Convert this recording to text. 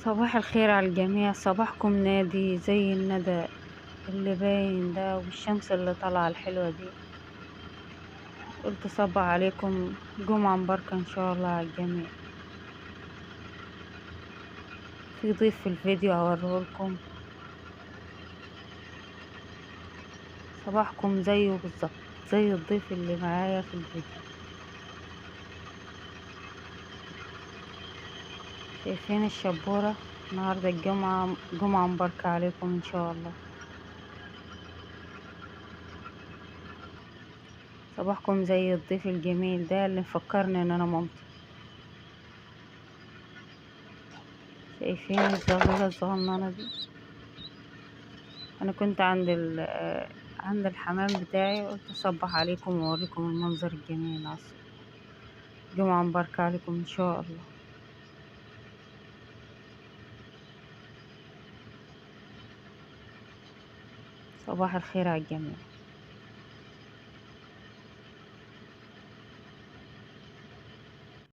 صباح الخير على الجميع. صباحكم نادي زي الندى اللي باين ده، والشمس اللي طالعة الحلوة دي. قلت صبح عليكم جمعة مباركة ان شاء الله على الجميع. في ضيف في الفيديو هوريهولكم. صباحكم زيه بالظبط، زي الضيف اللي معايا في الفيديو. شايفين الشبورة؟ النهاردة الجمعة، جمعة مباركة عليكم ان شاء الله. صباحكم زي الضيف الجميل ده اللي مفكرني ان انا مامتي. شايفين الزغلولة الصغننة دي؟ انا كنت عند الحمام بتاعي، قلت اصبح عليكم واوريكم المنظر الجميل العصر. جمعة مباركة عليكم ان شاء الله. صباح الخير على الجميع.